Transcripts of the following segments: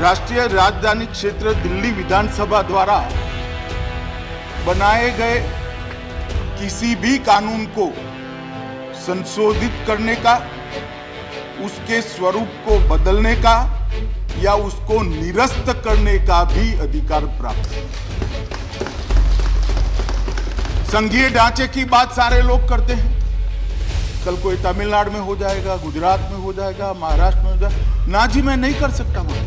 राष्ट्रीय राजधानी क्षेत्र दिल्ली विधानसभा द्वारा बनाए गए किसी भी कानून को संशोधित करने का, उसके स्वरूप को बदलने का या उसको निरस्त करने का भी अधिकार प्राप्त है। संघीय ढांचे की बात सारे लोग करते हैं। कल कोई तमिलनाडु में हो जाएगा, गुजरात में हो जाएगा, महाराष्ट्र में हो जाएगा। ना जी, मैं नहीं कर सकता वहां,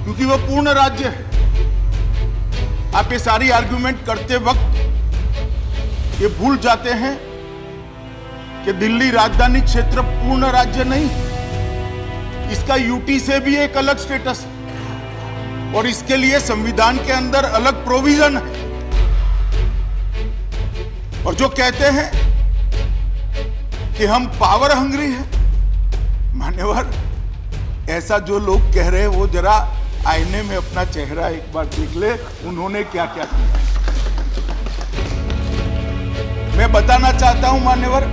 क्योंकि वो पूर्ण राज्य है। आप ये सारी आर्गुमेंट करते वक्त ये भूल जाते हैं कि दिल्ली राजधानी क्षेत्र पूर्ण राज्य नहीं, इसका यूटी से भी एक अलग स्टेटस है और इसके लिए संविधान के अंदर अलग प्रोविजन है। और जो कहते हैं कि हम पावर हंग्री हैं, मान्यवर, ऐसा जो लोग कह रहे हैं वो जरा आईने में अपना चेहरा एक बार देख ले, उन्होंने क्या क्या किया। मैं बताना चाहता हूं मान्यवर,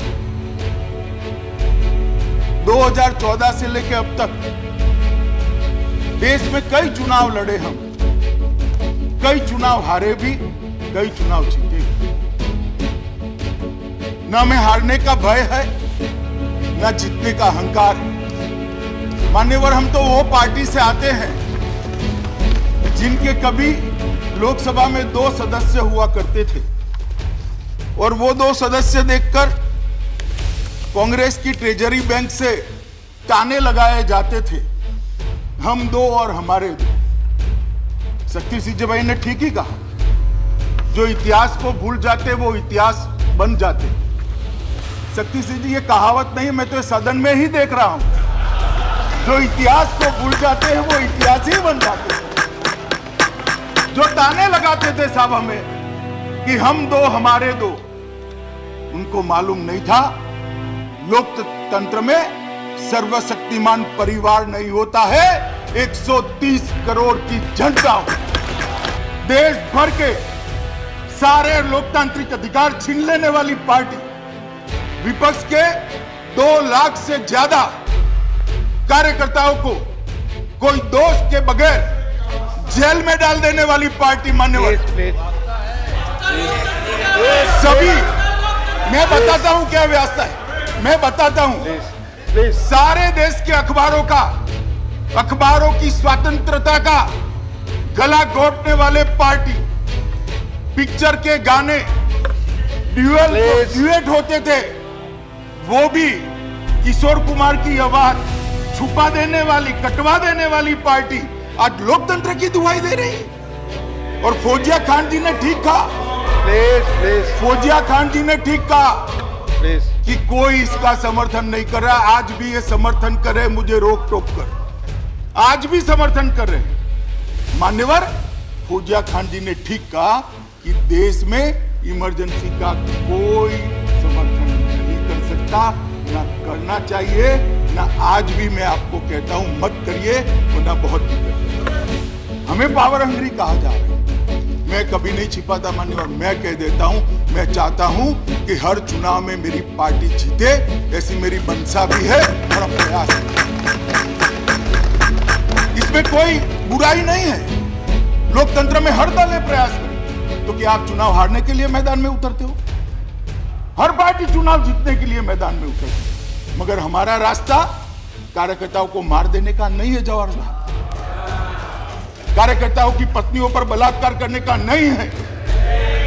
2014 से लेकर अब तक देश में कई चुनाव लड़े हम, कई चुनाव हारे भी, कई चुनाव जीते भी। न में हारने का भय है, न जीतने का अहंकार है। मान्यवर, हम तो वो पार्टी से आते हैं जिनके कभी लोकसभा में 2 सदस्य हुआ करते थे और वो 2 सदस्य देखकर कांग्रेस की ट्रेजरी बैंक से ताने लगाए जाते थे, हम 2 और हमारे 2। शक्ति सिंह भाई ने ठीक ही कहा, जो इतिहास को भूल जाते वो इतिहास बन जाते। शक्ति सिंह जी, ये कहावत नहीं, मैं तो सदन में ही देख रहा हूं। जो इतिहास को भूल जाते हैं वो इतिहास ही बन जाते हैं। जो ताने लगाते थे साहब हमें कि हम 2 हमारे 2, उनको मालूम नहीं था लोकतंत्र में सर्वशक्तिमान परिवार नहीं होता है, 130 करोड़ की जनता। देश भर के सारे लोकतांत्रिक अधिकार छीन लेने वाली पार्टी, विपक्ष के 2 लाख से ज्यादा कार्यकर्ताओं को कोई दोष के बगैर जेल में डाल देने वाली पार्टी, मान्यवर। सभी, मैं बताता हूं क्या व्यवस्था है, मैं बताता हूं। सारे देश के अखबारों की स्वतंत्रता का गला घोटने वाले पार्टी, पिक्चर के गाने ड्यूएट होते थे, वो भी किशोर कुमार की आवाज छुपा देने वाली, कटवा देने वाली पार्टी आज लोकतंत्र की दुहाई दे रही। और फौजिया खान जी ने ठीक कहा, फौजिया खान जी ने ठीक कहा कि कोई इसका समर्थन नहीं कर रहा। आज भी ये समर्थन कर रहे, मुझे रोक टोक कर, आज भी समर्थन कर रहे। मान्यवर, फौजिया खान जी ने ठीक कहा कि देश में इमरजेंसी का कोई समर्थन नहीं कर सकता, ना करना चाहिए, ना आज भी मैं आपको कहता हूं मत करिए, वरना बहुत दिक्कत है। हमें पावर हंग्री कहा जा रहा है, मैं कभी नहीं छिपाता मान्यवर, मैं कह देता हूं, मैं चाहता हूं कि हर चुनाव में मेरी पार्टी जीते, ऐसी मेरी मंशा भी है और प्रयास है। इसमें कोई बुराई नहीं है, लोकतंत्र में हर दल प्रयास करे। तो क्या आप चुनाव हारने के लिए मैदान में उतरते हो? हर पार्टी चुनाव जीतने के लिए मैदान में उतरती है, मगर हमारा रास्ता कार्यकर्ताओं को मार देने का नहीं है जवाहर साहब, कार्यकर्ताओं की पत्नियों पर बलात्कार करने का नहीं है,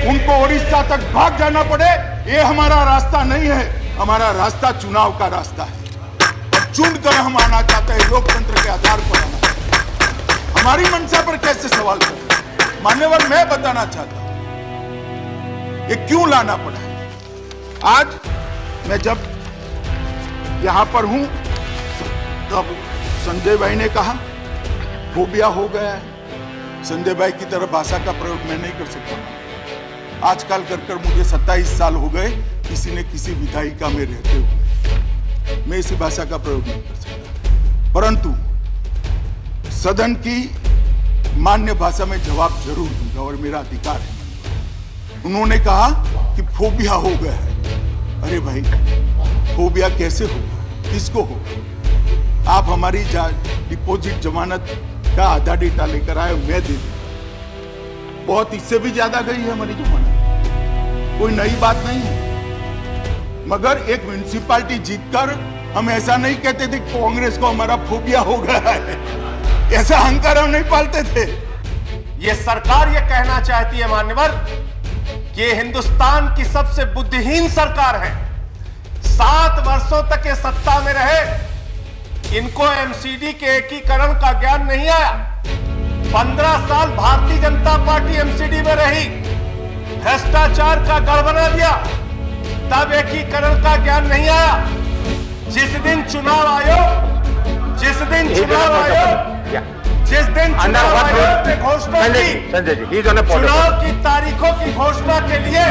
उनको उड़ीसा तक भाग जाना पड़े, ये हमारा रास्ता नहीं है। हमारा रास्ता चुनाव का रास्ता है। चुनकर हम आना चाहते हैं, लोकतंत्र के आधार पर आना चाहते हैं। हमारी मंशा पर कैसे सवाल करते? मान्यवर, मैं बताना चाहता हूं ये क्यों लाना पड़ा है। आज मैं जब यहां पर हूं तब संजय भाई ने कहा फोबिया हो गया है। संजय भाई की तरह भाषा का प्रयोग मैं नहीं कर सकता। आजकल कर मुझे 27 साल हो गए किसी न किसी विधायिका में रहते हुए, मैं इसी भाषा का प्रयोग नहीं कर सकता, परंतु सदन की मान्य भाषा में जवाब जरूर दूंगा और मेरा अधिकार है। उन्होंने कहा कि फोबिया हो गया है। अरे भाई, फोबिया कैसे होगा, किसको होगा? आप हमारी डिपॉजिट जमानत का आधा डेटा लेकर आए, मैं दे दूं। बहुत इससे भी ज्यादा गई है हमारी जमानत, कोई नई बात नहीं है। मगर एक म्युनिसिपैलिटी जीतकर हम ऐसा नहीं कहते थे कांग्रेस को हमारा फोबिया हो गया है, ऐसा अहंकार हम नहीं पालते थे। ये सरकार ये कहना चाहती है मान्यवर कि ये हिंदुस्तान की सबसे बुद्धिहीन सरकार है। 7 वर्षों तक ये सत्ता में रहे, इनको एमसीडी के एकीकरण का ज्ञान नहीं आया। 15 साल भारतीय जनता पार्टी एमसीडी में रही, भ्रष्टाचार का गढ़ बना दिया, तब एकीकरण का ज्ञान नहीं आया। जिस दिन चुनाव आयोग ने घोषणा की, चुनाव की तारीखों की घोषणा के लिए,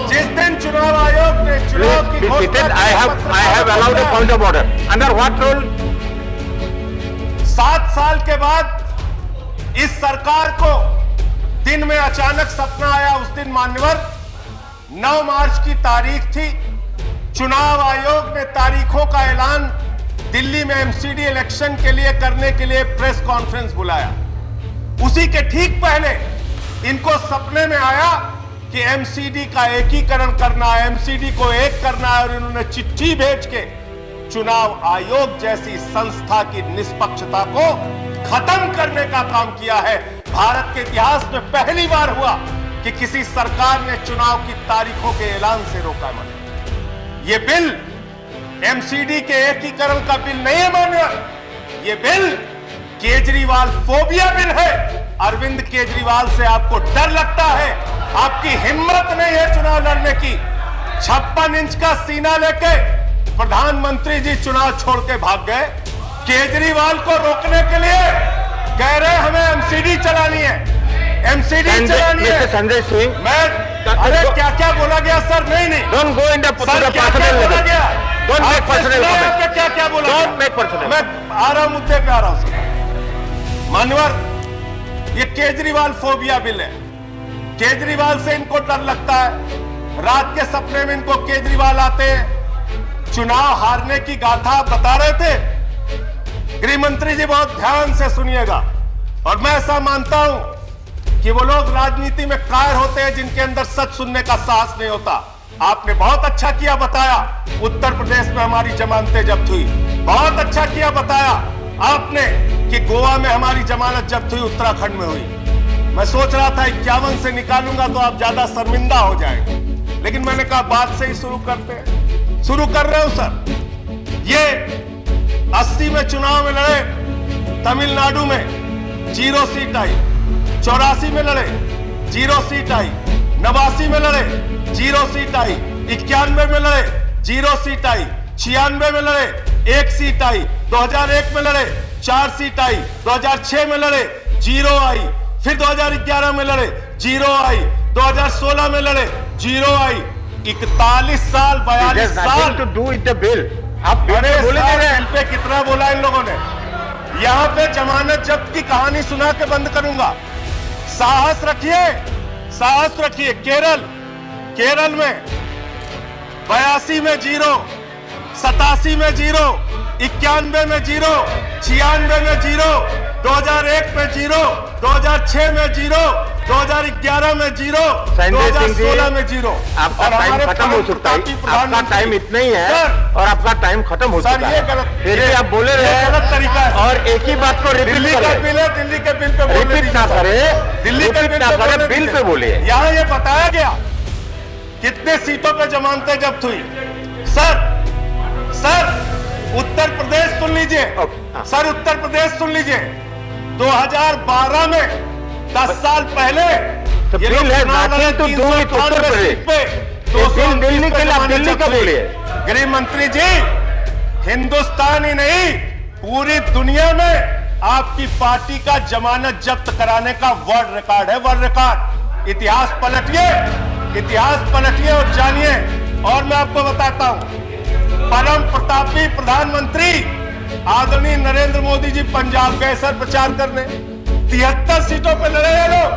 जिस दिन चुनाव आयोग ने चुनाव की घोषणा, I have allowed a point of order. Under what rule? 7 साल के बाद इस सरकार को दिन में अचानक सपना आया। उस दिन मान्यवर 9 मार्च की तारीख थी। चुनाव आयोग ने तारीखों का ऐलान दिल्ली में एमसीडी इलेक्शन के लिए करने के लिए प्रेस कॉन्फ्रेंस बुलाया। उसी के ठीक पहले इनको सपने में आया कि एमसीडी का एकीकरण करना है, एमसीडी को एक करना है, और इन्होंने चिट्ठी भेज के चुनाव आयोग जैसी संस्था की निष्पक्षता को खत्म करने का काम किया है। भारत के इतिहास में पहली बार हुआ कि किसी सरकार ने चुनाव की तारीखों के ऐलान से रोका। ये बिल एमसीडी के एकीकरण का बिल नहीं है मान्यवर, ये बिल केजरीवाल फोबिया बिल है। अरविंद केजरीवाल से आपको डर लगता है, आपकी हिम्मत नहीं है चुनाव लड़ने की। 56 इंच का सीना लेके प्रधानमंत्री जी चुनाव छोड़ के भाग गए। केजरीवाल को रोकने के लिए कह रहे हमें एमसीडी चलानी है, एमसीडी चलानी है। संजय सिंह, मैं अरे क्या क्या बोला गया सर? नहीं don't go in the sir, क्या क्या बोला गया? Don't make personal comment. क्या क्या बोला? Don't make personal. मैं आ रहा हूं, मुद्दे पे आ रहा हूं सर। मान्यवर, ये केजरीवाल फोबिया बिल है। केजरीवाल से इनको डर लगता है। रात के सपने में इनको केजरीवाल आते हैं। चुनाव हारने की गाथा बता रहे थे। गृह मंत्री जी बहुत ध्यान से सुनिएगा, और मैं ऐसा मानता हूं कि वो लोग राजनीति में कायर होते हैं जिनके अंदर सच सुनने का साहस नहीं होता। आपने बहुत अच्छा किया बताया, उत्तर प्रदेश में हमारी जमानतें जब्त हुई। बहुत अच्छा किया बताया आपने कि गोवा में हमारी जमानत जब्त हुई, उत्तराखंड में हुई। मैं सोच रहा था 51 से निकालूंगा तो आप ज्यादा शर्मिंदा हो जाएंगे, लेकिन मैंने कहा बात से ही शुरू करते हैं। शुरू कर रहे हो सर। ये 80 में चुनाव में लड़े, तमिलनाडु में 0 सीट आई। 84 में लड़े, 0 सीट आई। 89 में लड़े, 0 सीट आई। 91 में लड़े, 0 सीट आई। 96 में लड़े, 1 सीट आई। 2001 में लड़े, 4 सीट आई। 2006 में लड़े, 0 आई। फिर 2011 में लड़े, 0 आई। 2016 में लड़े, 0 आई। 41 साल, 42 साल to do with the bill. आप अरे बोले बिल पे कितना बोला इन लोगों ने। यहां पे जमानत जब्त की कहानी सुना के बंद करूंगा। साहस रखिए, साहस रखिए। केरल में 82 में 0, 87 में 0, 91 में 0, 96 में 0, 2001 में 0, 2006 में 0, 2011 में 0, 2016 में 0। आपका टाइम खत्म हो चुका है। आपका टाइम इतना ही है और आपका टाइम खत्म हो चुका है। ये गलत, फिर भी आप बोले रहे हैं, गलत तरीका है। और एक ही बात को दिल्ली का बिल है, दिल्ली के बिल पे रिपीट ना करे, दिल्ली के बिल पे बोले। यहाँ ये बताया गया कितने सीटों पे जमानतें जब्त हुई। सर उत्तर प्रदेश सुन लीजिए, सर उत्तर प्रदेश सुन लीजिए। 2012 में 10 साल पहले ये लोग चुनाव लड़े 398 सीट पे, दिल्ली के लिए दिल्ली का बोलिए। गृह मंत्री जी, हिंदुस्तान ही नहीं पूरी दुनिया में आपकी पार्टी का जमानत जब्त कराने का वर्ल्ड रिकॉर्ड है, वर्ल्ड रिकॉर्ड। इतिहास पलटिए, इतिहास पलटिए और जानिए। और मैं आपको बताता हूं, परम प्रतापी प्रधानमंत्री आदरणीय नरेंद्र मोदी जी पंजाब गए सर प्रचार करने। 73 सीटों पे लड़े हैं लोग,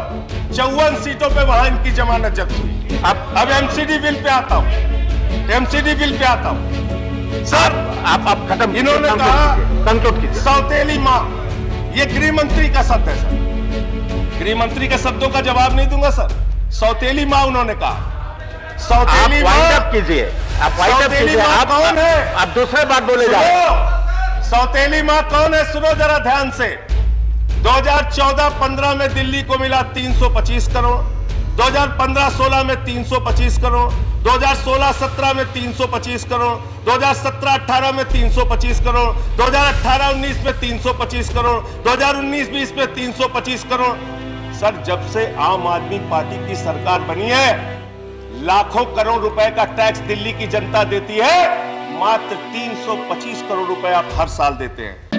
54 सीटों पे वहां इनकी जमानत जब्त हुई। अब एमसीडी बिल पे आता हूं, एमसीडी बिल पे आता हूं। सर आप खत्म इन्होंने कहा कंक्लूड कीजिए। सौतेली मां, ये गृह मंत्री का शब्द है सर, गृह मंत्री के शब्दों का जवाब नहीं दूंगा सर। सौतेली मां उन्होंने कहा, सौतेली मां कीजिए, आप वाइंड कीजिए। आप कौन है? आप दूसरे बात बोले जा रहे हैं। सौतेली मां कौन है? सुनो जरा ध्यान से। 2014-15 में दिल्ली को मिला 325 करोड़, 2015-16 में 325 करोड़, 2016-17 में 325 करोड़, 2017-18 में 325 करोड़, 2018-19 में 325 करोड़, 2019-20 में 325 करोड़। सर जब से आम आदमी पार्टी की सरकार बनी है, लाखों करोड़ रुपए का टैक्स दिल्ली की जनता देती है, मात्र 325 करोड़ रुपए आप हर साल देते हैं।